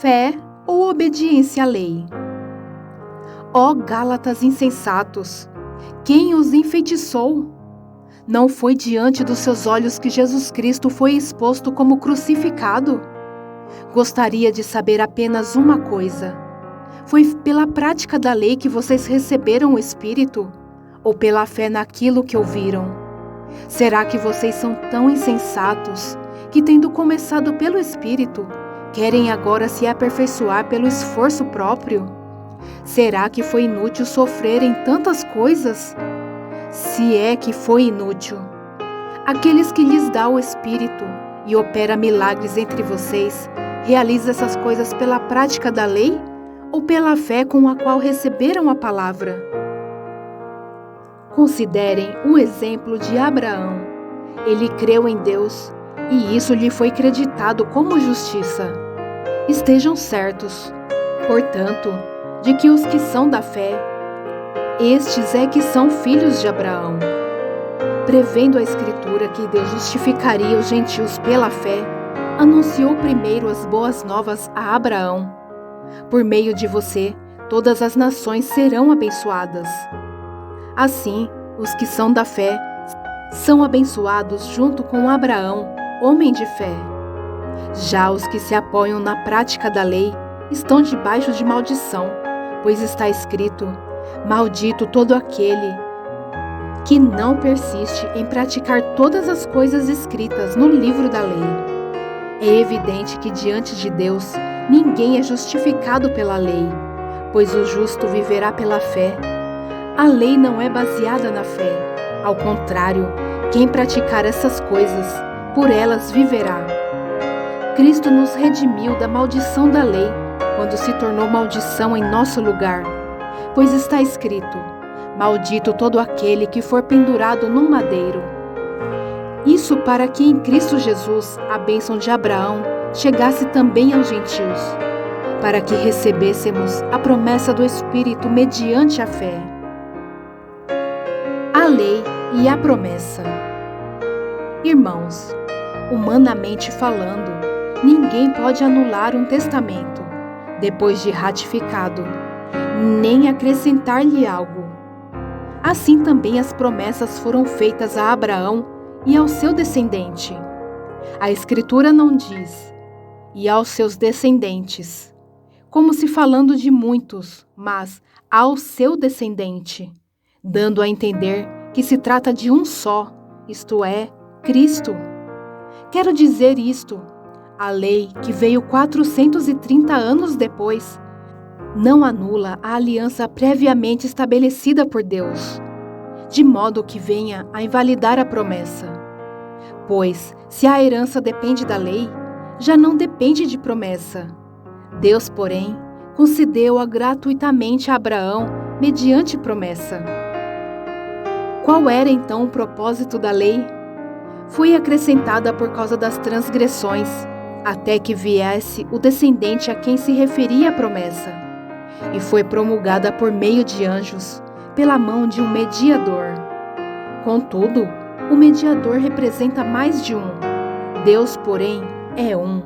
fé ou obediência à lei? Ó Gálatas insensatos! Quem os enfeitiçou? Não foi diante dos seus olhos que Jesus Cristo foi exposto como crucificado? Gostaria de saber apenas uma coisa. Foi pela prática da lei que vocês receberam o Espírito? Ou pela fé naquilo que ouviram? Será que vocês são tão insensatos que, tendo começado pelo Espírito, querem agora se aperfeiçoar pelo esforço próprio? Será que foi inútil sofrerem tantas coisas? Se é que foi inútil, aqueles que lhes dá o Espírito e opera milagres entre vocês, realiza essas coisas pela prática da lei ou pela fé com a qual receberam a palavra? Considerem o exemplo de Abraão. Ele creu em Deus e isso lhe foi creditado como justiça. Estejam certos, portanto, de que os que são da fé, estes é que são filhos de Abraão. Prevendo a Escritura que Deus justificaria os gentios pela fé, anunciou primeiro as boas novas a Abraão. Por meio de você, todas as nações serão abençoadas. Assim, os que são da fé são abençoados junto com Abraão, homem de fé. Já os que se apoiam na prática da lei estão debaixo de maldição, pois está escrito: maldito todo aquele que não persiste em praticar todas as coisas escritas no livro da lei. É evidente que diante de Deus ninguém é justificado pela lei, pois o justo viverá pela fé. A lei não é baseada na fé. Ao contrário, quem praticar essas coisas, por elas viverá. Cristo nos redimiu da maldição da lei, quando se tornou maldição em nosso lugar. Pois está escrito: maldito todo aquele que for pendurado num madeiro. Isso para que em Cristo Jesus a bênção de Abraão chegasse também aos gentios, para que recebêssemos a promessa do Espírito mediante a fé. A lei e a promessa. Irmãos, humanamente falando, ninguém pode anular um testamento, depois de ratificado, nem acrescentar-lhe algo. Assim também as promessas foram feitas a Abraão e ao seu descendente. A Escritura não diz, e aos seus descendentes, como se falando de muitos, mas ao seu descendente, dando a entender que se trata de um só, isto é, Cristo. Quero dizer isto: a lei, que veio 430 anos depois, não anula a aliança previamente estabelecida por Deus, de modo que venha a invalidar a promessa. Pois, se a herança depende da lei, já não depende de promessa. Deus, porém, concedeu-a gratuitamente a Abraão mediante promessa. Qual era então o propósito da lei? Foi acrescentada por causa das transgressões, até que viesse o descendente a quem se referia a promessa, e foi promulgada por meio de anjos, pela mão de um mediador. Contudo, o mediador representa mais de um. Deus, porém, é um.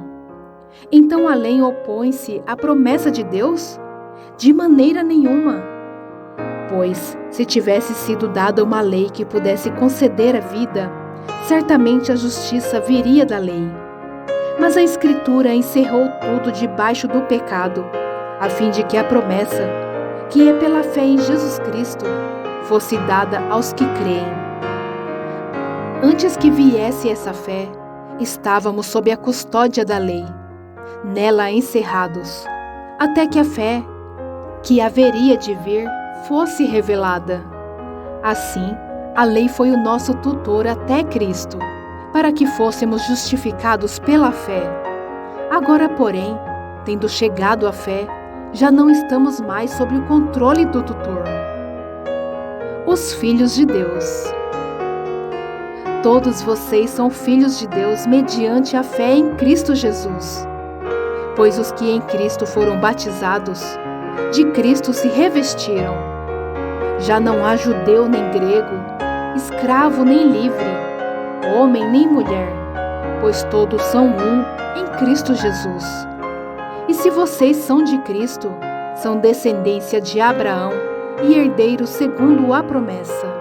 Então a lei opõe-se à promessa de Deus? De maneira nenhuma. Pois, se tivesse sido dada uma lei que pudesse conceder a vida, certamente a justiça viria da lei. Mas a Escritura encerrou tudo debaixo do pecado, a fim de que a promessa, que é pela fé em Jesus Cristo, fosse dada aos que creem. Antes que viesse essa fé, estávamos sob a custódia da lei, nela encerrados, até que a fé, que haveria de vir, fosse revelada. Assim, a lei foi o nosso tutor até Cristo, para que fôssemos justificados pela fé. Agora, porém, tendo chegado à fé, já não estamos mais sob o controle do tutor. Os filhos de Deus. Todos vocês são filhos de Deus mediante a fé em Cristo Jesus. Pois os que em Cristo foram batizados, de Cristo se revestiram. Já não há judeu nem grego, escravo nem livre, homem nem mulher, pois todos são um em Cristo Jesus. E se vocês são de Cristo, são descendência de Abraão e herdeiros segundo a promessa.